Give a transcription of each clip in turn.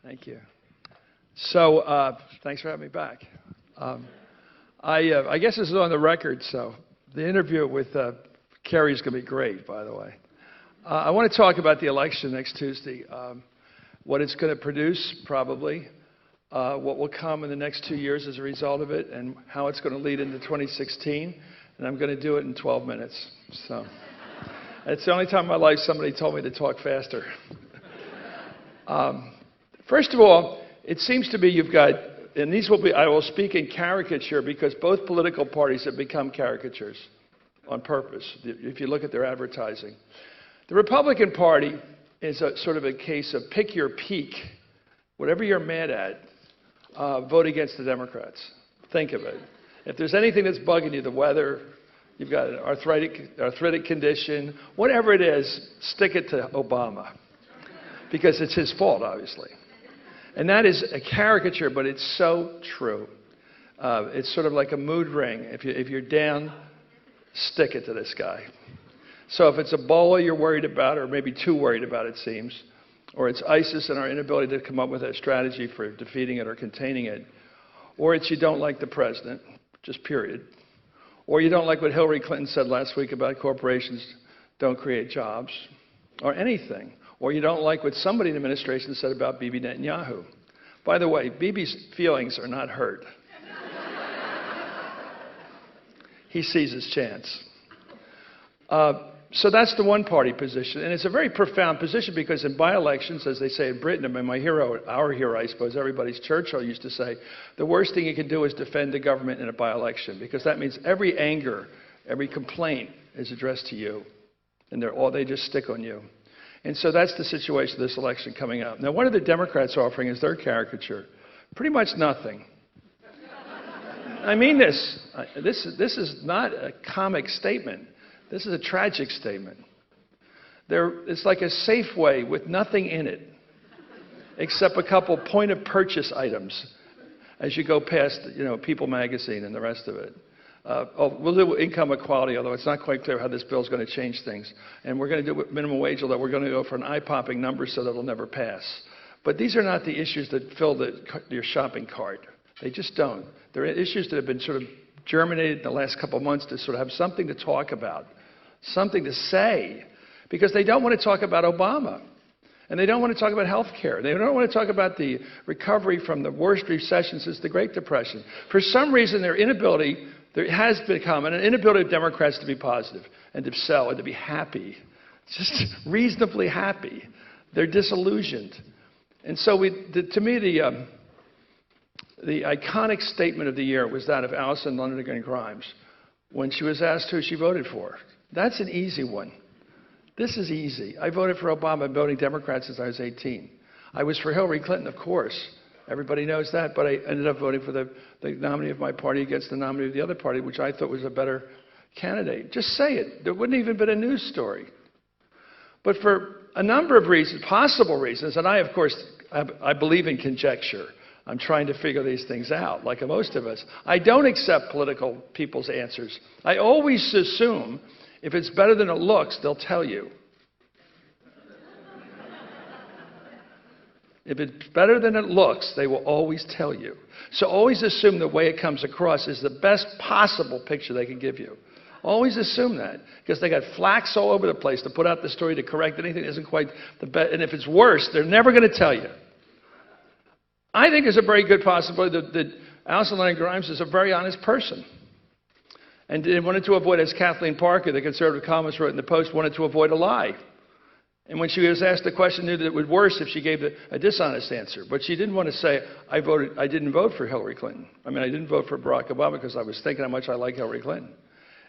Thank you. So thanks for having me back. I guess this is on the record, so the interview with Kerry is going to be great, by the way. I want to talk about the election next Tuesday, what it's going to produce, probably, what will come in the next 2 years as a result of it, and how it's going to lead into 2016. And I'm going to do it in 12 minutes. So it's the only time in my life somebody told me to talk faster. First of all, it seems to be you've got, and these will be, I will speak in caricature because both political parties have become caricatures on purpose, if you look at their advertising. The Republican Party is a sort of a case of pick your peak. Whatever you're mad at, vote against the Democrats. Think of it. If there's anything that's bugging you, the weather, you've got an arthritic condition, whatever it is, stick it to Obama. Because it's his fault, obviously. And that is a caricature, but it's so true. It's sort of like a mood ring. If you're down, stick it to this guy. So if it's Ebola you're worried about, or maybe too worried about, it seems, or it's ISIS and our inability to come up with a strategy for defeating it or containing it, or it's you don't like the president, just period, or you don't like what Hillary Clinton said last week about corporations don't create jobs, or anything. Or you don't like what somebody in the administration said about Bibi Netanyahu. By the way, Bibi's feelings are not hurt. He sees his chance. So that's the one-party position. And it's a very profound position because in by-elections, as they say in Britain, I mean, my hero, our hero, I suppose, everybody's Churchill used to say, the worst thing you can do is defend the government in a by-election because that means every anger, every complaint is addressed to you. And they just stick on you. And so that's the situation of this election coming up. Now, what are the Democrats offering as their caricature? Pretty much nothing. I mean this. This is not a comic statement. This is a tragic statement. It's like a Safeway with nothing in it, except a couple point-of-purchase items as you go past, People magazine and the rest of it. We'll do income equality, although it's not quite clear how this bill is going to change things. And we're going to do minimum wage, although we're going to go for an eye-popping number so that it'll never pass. But these are not the issues that fill your shopping cart. They just don't. They're issues that have been sort of germinated in the last couple of months to sort of have something to talk about, something to say, because they don't want to talk about Obama. And they don't want to talk about health care. They don't want to talk about the recovery from the worst recession since the Great Depression. For some reason, there has become an inability of Democrats to be positive and to sell and to be happy, just reasonably happy. They're disillusioned. And so to me, the iconic statement of the year was that of Alison Lonergan Grimes when she was asked who she voted for. That's an easy one. This is easy. I voted for Obama. I've been voting Democrat since I was 18. I was for Hillary Clinton, of course. Everybody knows that, but I ended up voting for the nominee of my party against the nominee of the other party, which I thought was a better candidate. Just say it. There wouldn't even been a news story. But for a number of reasons, possible reasons, and I, of course, I believe in conjecture. I'm trying to figure these things out, like most of us. I don't accept political people's answers. I always assume if it's better than it looks, they'll tell you. If it's better than it looks, they will always tell you. So always assume the way it comes across is the best possible picture they can give you. Always assume that, because they got flaks all over the place to put out the story to correct anything that isn't quite the best. And if it's worse, they're never going to tell you. I think there's a very good possibility that Alison Lonergan Grimes is a very honest person. And wanted to avoid, as Kathleen Parker, the conservative columnist, wrote in the Post, wanted to avoid a lie. And when she was asked the question, knew that it would be worse if she gave a dishonest answer. But she didn't want to say, I didn't vote for Hillary Clinton. I mean, I didn't vote for Barack Obama because I was thinking how much I like Hillary Clinton.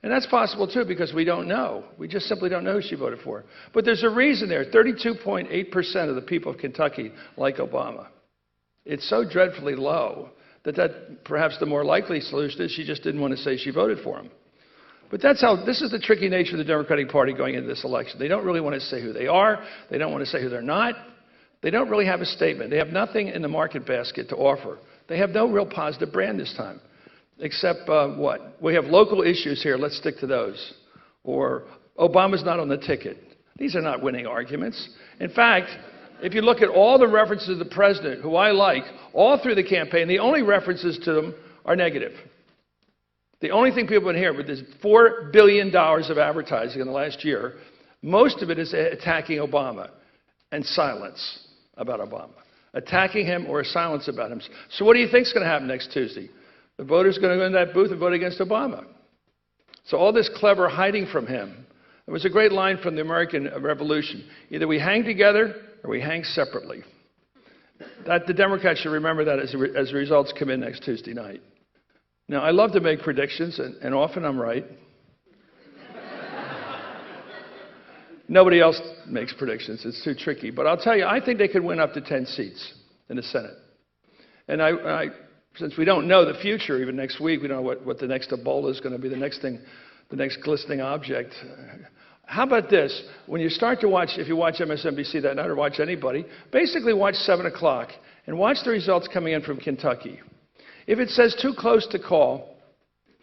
And that's possible, too, because we don't know. We just simply don't know who she voted for. But there's a reason there. 32.8% of the people of Kentucky like Obama. It's so dreadfully low that perhaps the more likely solution is she just didn't want to say she voted for him. But this is the tricky nature of the Democratic Party going into this election. They don't really want to say who they are. They don't want to say who they're not. They don't really have a statement. They have nothing in the market basket to offer. They have no real positive brand this time, except what? We have local issues here. Let's stick to those. Or Obama's not on the ticket. These are not winning arguments. In fact, If you look at all the references to the president, who I like, all through the campaign, the only references to them are negative. The only thing people have been hearing with this $4 billion of advertising in the last year, most of it is attacking Obama and silence about Obama. Attacking him or silence about him. So what do you think is going to happen next Tuesday? The voters are going to go in that booth and vote against Obama. So all this clever hiding from him. It was a great line from the American Revolution. Either we hang together or we hang separately. The Democrats should remember that as the results come in next Tuesday night. Now, I love to make predictions, and often I'm right. Nobody else makes predictions. It's too tricky. But I'll tell you, I think they could win up to 10 seats in the Senate. And since we don't know the future, even next week, we don't know what the next Ebola is going to be, the next thing, the next glistening object. How about this? When you start to watch, if you watch MSNBC that night or watch anybody, basically watch 7 o'clock and watch the results coming in from Kentucky. If it says too close to call,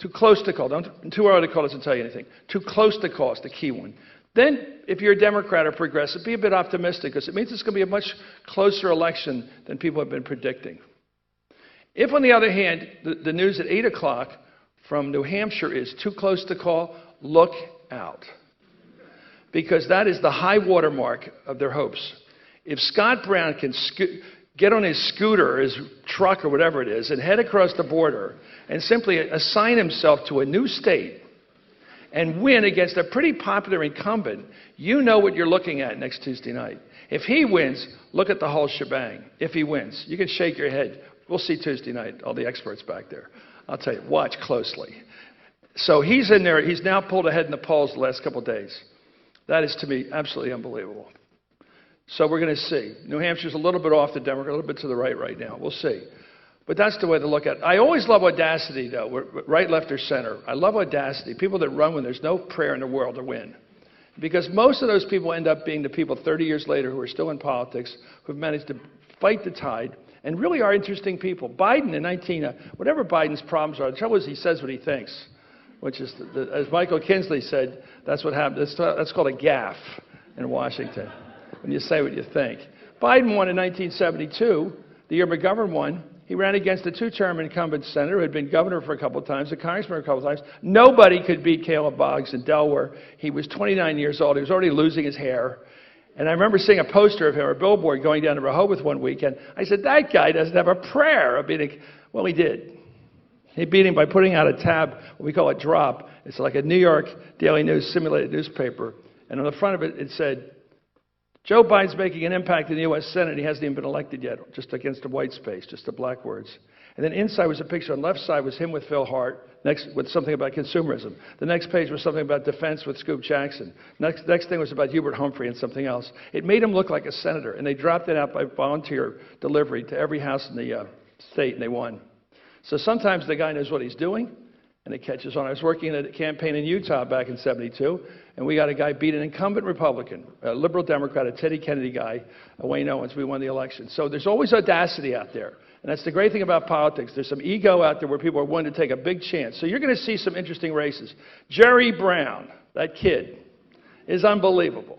too early to call doesn't tell you anything. Too close to call is the key one. Then, if you're a Democrat or progressive, be a bit optimistic because it means it's going to be a much closer election than people have been predicting. If, on the other hand, the news at 8 o'clock from New Hampshire is too close to call, look out. Because that is the high water mark of their hopes. If Scott Brown can get on his scooter or his truck or whatever it is and head across the border and simply assign himself to a new state and win against a pretty popular incumbent, you know what you're looking at next Tuesday night. If he wins, look at the whole shebang. If he wins, you can shake your head. We'll see Tuesday night, all the experts back there. I'll tell you, watch closely. So he's in there. He's now pulled ahead in the polls the last couple of days. That is, to me, absolutely unbelievable. So we're going to see. New Hampshire's a little bit off the Democrat, a little bit to the right now. We'll see. But that's the way to look at it. I always love audacity, though, right, left, or center. I love audacity. People that run when there's no prayer in the world to win. Because most of those people end up being the people 30 years later who are still in politics, who've managed to fight the tide, and really are interesting people. Biden in whatever Biden's problems are, the trouble is he says what he thinks, which is, as Michael Kinsley said, that's what happened. That's called a gaffe in Washington, when you say what you think. Biden won in 1972, the year McGovern won. He ran against a two-term incumbent senator who had been governor for a couple of times, a congressman a couple of times. Nobody could beat Caleb Boggs in Delaware. He was 29 years old. He was already losing his hair. And I remember seeing a poster of him or a billboard going down to Rehoboth one weekend. I said, that guy doesn't have a prayer of beating. Well, he did. He beat him by putting out a tab, what we call a drop. It's like a New York Daily News simulated newspaper. And on the front of it, it said, Joe Biden's making an impact in the U.S. Senate. He hasn't even been elected yet, just against a white space, just the black words. And then inside was a picture. On the left side was him with Phil Hart, next with something about consumerism. The next page was something about defense with Scoop Jackson. Next thing was about Hubert Humphrey and something else. It made him look like a senator, and they dropped it out by volunteer delivery to every house in the state, and they won. So sometimes the guy knows what he's doing, and it catches on. I was working in a campaign in Utah back in '72, and we got a guy beat an incumbent Republican, a liberal Democrat, a Teddy Kennedy guy, Wayne Owens. We won the election. So there's always audacity out there. And that's the great thing about politics. There's some ego out there where people are willing to take a big chance. So you're going to see some interesting races. Jerry Brown, that kid, is unbelievable.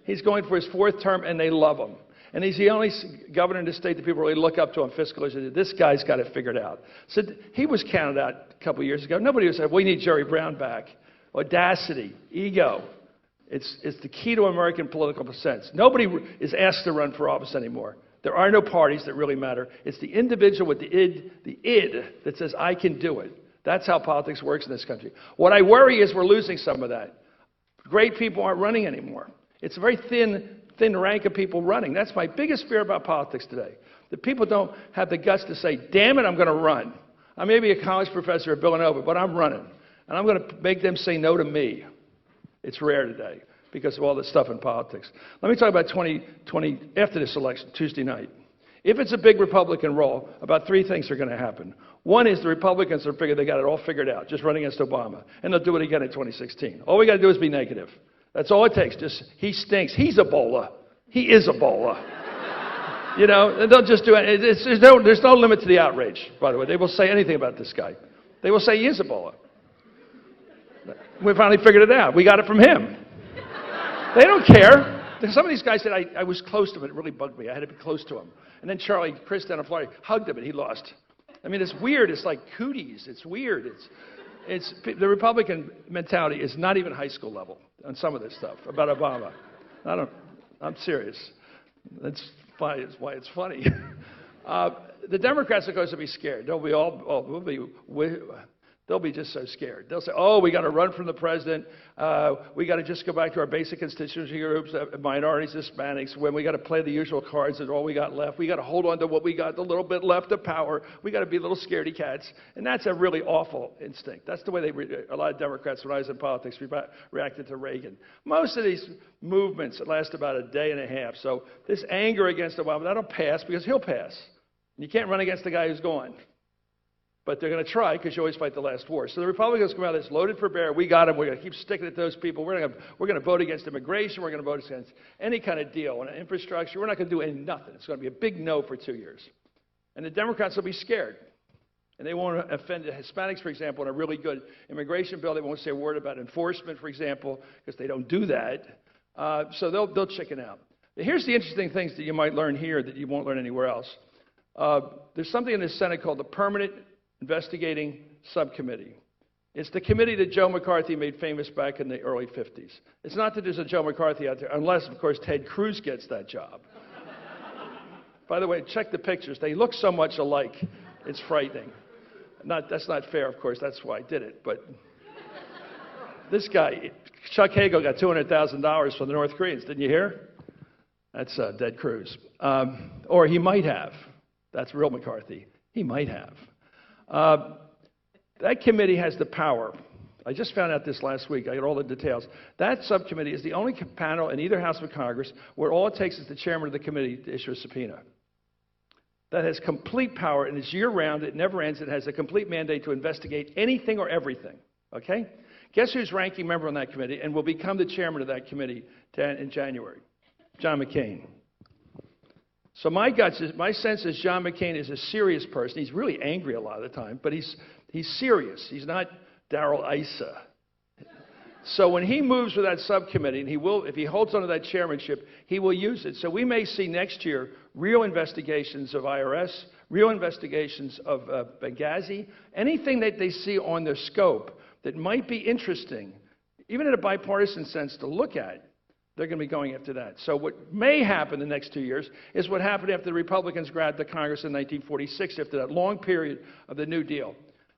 He's going for his fourth term, and they love him. And he's the only governor in the state that people really look up to on fiscal issues. This guy's got it figured out. So he was counted out a couple of years ago. Nobody was saying, we need Jerry Brown back. Audacity, ego. It's the key to American political sense. Nobody is asked to run for office anymore. There are no parties that really matter. It's the individual with the id that says, I can do it. That's how politics works in this country. What I worry is we're losing some of that. Great people aren't running anymore. It's a very thin rank of people running. That's my biggest fear about politics today. That people don't have the guts to say, damn it, I'm going to run. I may be a college professor at Villanova, but I'm running. And I'm going to make them say no to me. It's rare today because of all this stuff in politics. Let me talk about 2020 after this election, Tuesday night. If it's a big Republican roll, about three things are going to happen. One is the Republicans are figured they got it all figured out, just running against Obama. And they'll do it again in 2016. All we got to do is be negative. That's all it takes. Just, he stinks. He's Ebola. He is Ebola. You know, they'll just do it. There's no limit to the outrage, by the way. They will say anything about this guy. They will say he is Ebola. We finally figured it out. We got it from him. They don't care. Some of these guys said I was close to him. It really bugged me. I had to be close to him. And then Chris down in Florida hugged him, and he lost. I mean, it's weird. It's like cooties. It's weird. The Republican mentality is not even high school level on some of this stuff about Obama. I'm serious. That's why it's funny. The Democrats are going to be scared. They'll be just so scared. They'll say, oh, we got to run from the president. We got to just go back to our basic constituency groups, minorities, Hispanics, when we got to play the usual cards and all we got left. We got to hold on to what we got, the little bit left of power. We got to be little scaredy cats. And that's a really awful instinct. That's the way a lot of Democrats, when I was in politics, reacted to Reagan. Most of these movements last about a day and a half. So this anger against Obama, that'll pass because he'll pass. And you can't run against the guy who's gone. But they're going to try because you always fight the last war. So the Republicans come out of this loaded for bear. We got them. We're going to keep sticking at those people. We're going to vote against immigration. We're going to vote against any kind of deal on infrastructure. We're not going to do nothing. It's going to be a big no for 2 years. And the Democrats will be scared. And they won't offend the Hispanics, for example, in a really good immigration bill. They won't say a word about enforcement, for example, because they don't do that. So they'll chicken out. Here's the interesting things that you might learn here that you won't learn anywhere else. There's something in the Senate called the Permanent Investigating Subcommittee. It's the committee that Joe McCarthy made famous back in the early 50s. It's not that there's a Joe McCarthy out there, unless, of course, Ted Cruz gets that job. By the way, check the pictures. They look so much alike, it's frightening. That's not fair, of course. That's why I did it. But this guy, Chuck Hagel, got $200,000 from the North Koreans. Didn't you hear? That's Ted Cruz. Or he might have. That's real McCarthy. He might have. That committee has the power. I just found out this last week. I got all the details. That subcommittee is the only panel in either House of Congress where all it takes is the chairman of the committee to issue a subpoena. That has complete power, and it's year-round. It never ends. It has a complete mandate to investigate anything or everything. Okay? Guess who's ranking member on that committee and will become the chairman of that committee in January? John McCain. So my sense is John McCain is a serious person. He's really angry a lot of the time, but he's serious. He's not Darrell Issa. So when he moves with that subcommittee, and if he holds onto that chairmanship, he will use it. So we may see next year real investigations of IRS, real investigations of Benghazi, anything that they see on their scope that might be interesting, even in a bipartisan sense, to look at. They're going to be going after that. So what may happen the next 2 years is what happened after the Republicans grabbed the Congress in 1946, after that long period of the New Deal.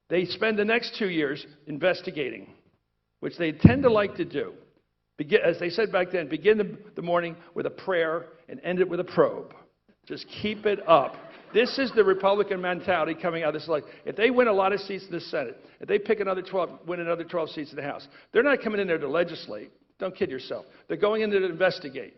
They spend the next 2 years investigating, which they tend to like to do. As they said back then, begin the morning with a prayer and end it with a probe. Just keep it up. This is the Republican mentality coming out of this election. If they win a lot of seats in the Senate, if they win another 12 seats in the House, they're not coming in there to legislate. Don't kid yourself. They're going in there to investigate,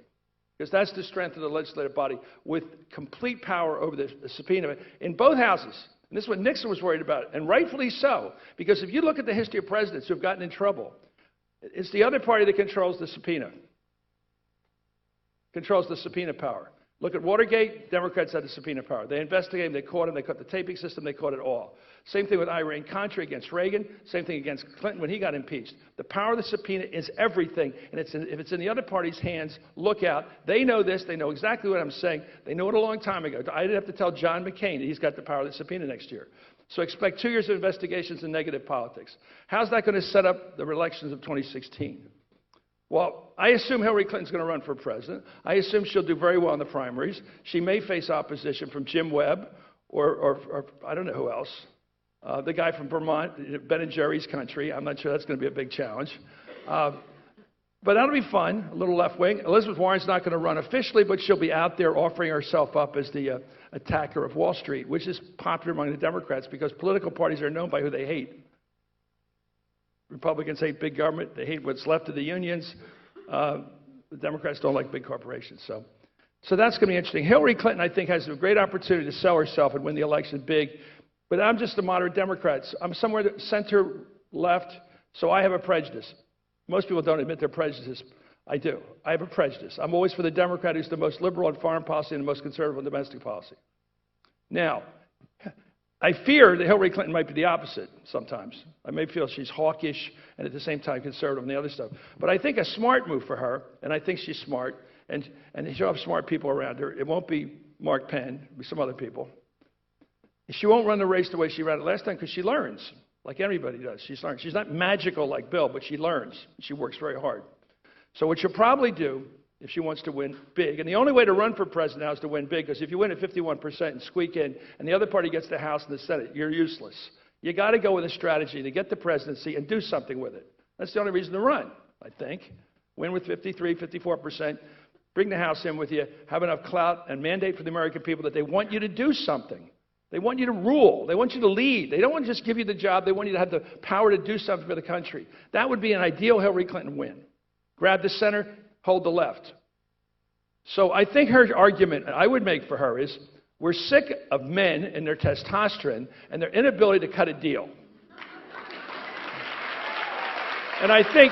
because that's the strength of the legislative body, with complete power over the subpoena in both houses. And this is what Nixon was worried about, and rightfully so, because if you look at the history of presidents who have gotten in trouble, it's the other party that controls the subpoena power. Look at Watergate. Democrats had the subpoena power. They investigated him. They caught him. They caught the taping system. They caught it all. Same thing with Iran-Contra against Reagan. Same thing against Clinton when he got impeached. The power of the subpoena is everything. And if it's in the other party's hands, look out. They know this. They know exactly what I'm saying. They knew it a long time ago. I didn't have to tell John McCain that he's got the power of the subpoena next year. So expect 2 years of investigations and negative politics. How's that going to set up the elections of 2016? Well, I assume Hillary Clinton's going to run for president. I assume she'll do very well in the primaries. She may face opposition from Jim Webb or I don't know who else. The guy from Vermont, Ben and Jerry's country. I'm not sure that's going to be a big challenge. But that'll be fun, a little left wing. Elizabeth Warren's not going to run officially, but she'll be out there offering herself up as the attacker of Wall Street, which is popular among the Democrats because political parties are known by who they hate. Republicans hate big government. They hate what's left of the unions. The Democrats don't like big corporations. So that's going to be interesting. Hillary Clinton, I think, has a great opportunity to sell herself and win the election big. But I'm just a moderate Democrat. I'm somewhere center-left, so I have a prejudice. Most people don't admit their prejudices. I do. I have a prejudice. I'm always for the Democrat who's the most liberal on foreign policy and the most conservative on domestic policy. Now, I fear that Hillary Clinton might be the opposite sometimes. I may feel she's hawkish and at the same time conservative on the other stuff. But I think a smart move for her, and I think she's smart, and she'll have smart people around her. It won't be Mark Penn. It'll be some other people. She won't run the race the way she ran it last time because she learns, like everybody does. She's learned. She's not magical like Bill, but she learns. She works very hard. So what she'll probably do, if she wants to win big, and the only way to run for president now is to win big, because if you win at 51% and squeak in, and the other party gets the House and the Senate, you're useless. You got to go with a strategy to get the presidency and do something with it. That's the only reason to run, I think. Win with 53, 54%. Bring the House in with you. Have enough clout and mandate for the American people that they want you to do something. They want you to rule. They want you to lead. They don't want to just give you the job. They want you to have the power to do something for the country. That would be an ideal Hillary Clinton win. Grab the center, hold the left. So I think her argument I would make for her is, we're sick of men and their testosterone and their inability to cut a deal. And I think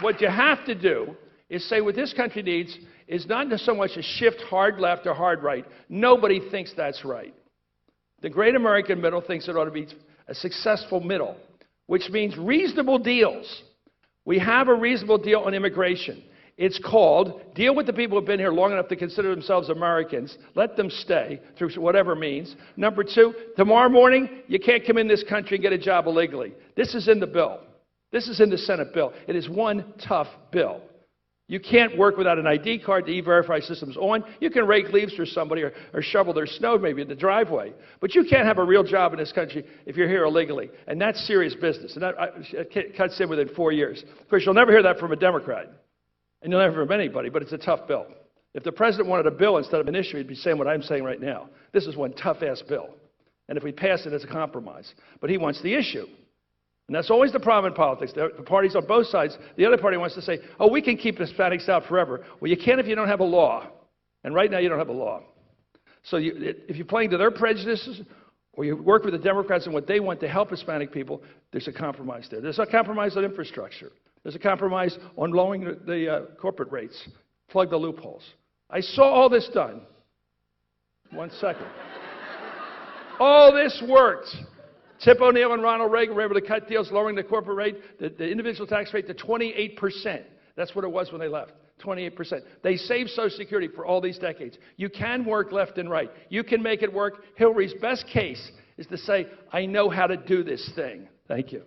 what you have to do is say what this country needs is not so much a shift hard left or hard right. Nobody thinks that's right. The great American middle thinks it ought to be a successful middle, which means reasonable deals. We have a reasonable deal on immigration. It's called, deal with the people who have been here long enough to consider themselves Americans. Let them stay through whatever means. Number two, tomorrow morning, you can't come in this country and get a job illegally. This is in the bill. This is in the Senate bill. It is one tough bill. You can't work without an ID card. The E-Verify system's on. You can rake leaves for somebody or shovel their snow maybe in the driveway. But you can't have a real job in this country if you're here illegally. And that's serious business. And that cuts in within 4 years. Of course, you'll never hear that from a Democrat. And you'll never hear from anybody, but it's a tough bill. If the president wanted a bill instead of an issue, he'd be saying what I'm saying right now. This is one tough-ass bill. And if we pass it, it's a compromise. But he wants the issue. And that's always the problem in politics. The parties on both sides, the other party wants to say, oh, we can keep Hispanics out forever. Well, you can't if you don't have a law. And right now, you don't have a law. So if you're playing to their prejudices, or you work with the Democrats and what they want to help Hispanic people, there's a compromise there. There's a compromise on infrastructure. There's a compromise on lowering the corporate rates. Plug the loopholes. I saw all this done. 1 second. All this worked. Tip O'Neill and Ronald Reagan were able to cut deals, lowering the corporate rate, the individual tax rate to 28%. That's what it was when they left, 28%. They saved Social Security for all these decades. You can work left and right. You can make it work. Hillary's best case is to say, I know how to do this thing. Thank you.